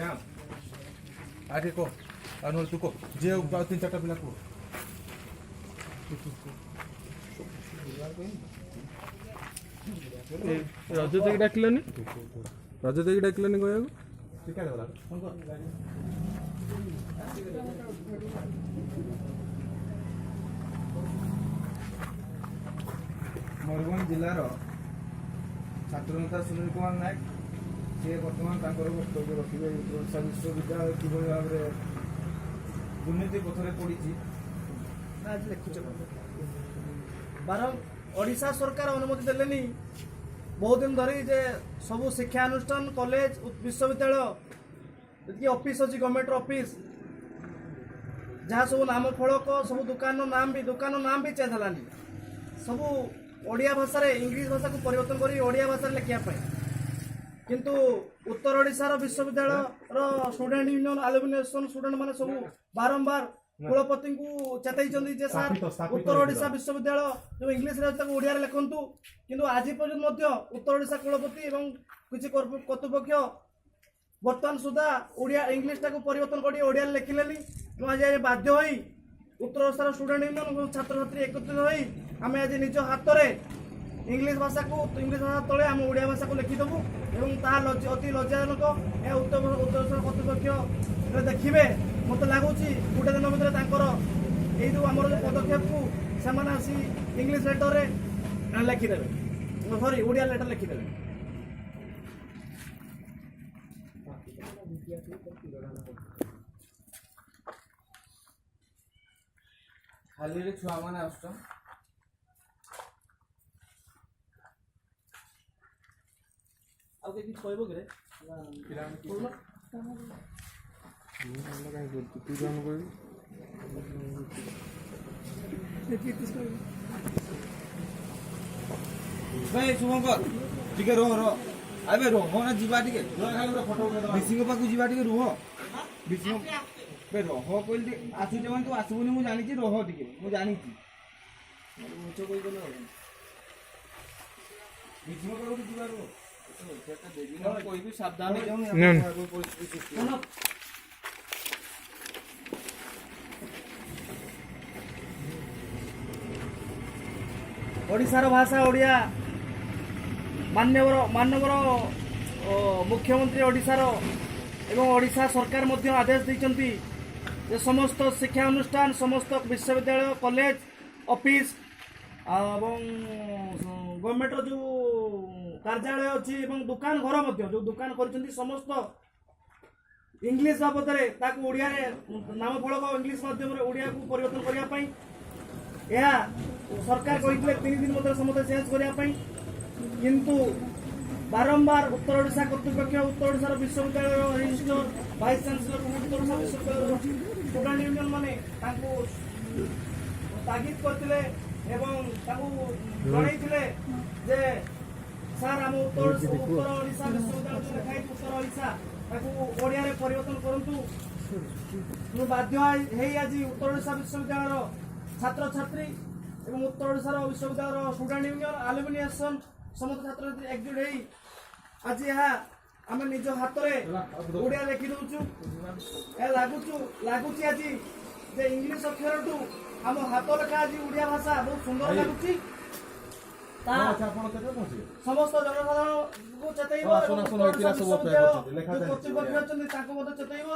आगे को अनुल तू को जे 3-4 पिला को रज देकी डाकिलानी रज देकी डाकिलानी कहया ठीक है वाला मयूरभंज जिलार छात्रनेता सुनील कुमार नायक से बर्तमान वक्तव्य रखिए ओडिशा विश्वविद्यालय किभଳି भाବରେ दुर्नीति पथरे पड़ी आज लिखुच बार ओडिशा सरकार अनुमति देलेनी बहुत दिन धरी जे सब शिक्षा अनुष्ठान कॉलेज विश्वविद्यालय जी ऑफिस अच्छी गवर्नमेंट ऑफिस जहाँ सब नाम फलक सब दुकान नाम भी चेंज हलानी सब ओडिया भाषा रे इंग्लिश भाषा को परिवर्तन करी ओडिया भाषा लिखा किंतु उत्तर ओडिशार विश्वविद्यालय स्टूडेंट यूनियन एलुमिनेशन स्टूडेंट माने सब बारंबार कुलपति को चेताई जे सर उत्तर ओडिशा विश्वविद्यालय जो इंग्लिश ओडिया लिखु किंतु आज पर्यंत उत्तर ओडिशा कुलपति एवं किसी कर्तृपक्ष बर्तमान सुधा ओडिया इंग्लिश टाक परिवर्तन कर ओडिया लिखिले आज बाध्य हो उत्तर ओडिशार स्टूडेंट यूनियन छात्र छात्री एकत्रित हो आम आज निज हाथ में इंग्लिश भाषा तले आम ओडिया भाषा को लिखिदेबू और अति लज्जाजनक यह उत्तर ओडिशा कर्तृपक्ष देखिए मत लगुच गोटे दिन भर जो आम पदक्षेप को से आसी इंग्लिश लेटर में लिखिदेवे सॉरी ओडिया लेटर लिखिदेवे खाली छुआ मैंने आसुन आगे कि कहबो कि रे भाई शुभंकर टिके रोह अबे रोह ना जीवा टिके बिसिंग पाकु जीवा टिके रोह बिसिंग बे रोह कहली आसुचे माने तू आसबुनी मु जानि रोह टिके मु जानि मुझे कोई बोलो बिसिंग पाकु जीवा रोह कोई भी सावधान ओडिशार भाषा ओडिया मानवर मुख्यमंत्री ओडिशार एवं ओडिशा सरकार मध्य आदेश देइचंती जे समस्त शिक्षा अनुष्ठान समस्त विश्वविद्यालय कॉलेज ऑफिस एवं गवर्नमेंट जो कार्यालय अच्छी दुकान घर मध्य जो दुकान कर समस्त इंग्लिश बाबद ओडिया नाम फलक इंग्लिश माध्यम ओडिया को परिवर्तन करने सरकार कहते 3 दिन मध्य समस्त चेंज करने किंतु बारंबार उत्तर ओडिशा कर्तृपक्ष उत्तर ओडिशार विश्वविद्यालय रजिस्ट्रार वाइस चांसलर उत्तर ओडिशा विश्वविद्यालय स्टूडेंट यूनियन माने तागिद करते जनइले जे सर आम उत्तर ओडिशा विश्वविद्यालय लिखाई उत्तर ओडिशा ओडिया परिवर्तन करूँ बाध्य आज उत्तर ओडिशा विश्वविद्यालय छात्र छात्री एवं उत्तर ओडिशार विश्वविद्यालय स्टूडेंट यूनियन एलुमिनेशन समस्त छात्र छात्री एकजुट हो आज यह आम निज हाथ में ओडिया लिखि दौचु लगुच आज जे इंग्लिश अक्षर टू आम हाथ लेखा आज ओडिया भाषा बहुत सुंदर लगुच समस्त जनसाधारण को चेतैब कर्तृपक्ष अच्छा चेतैब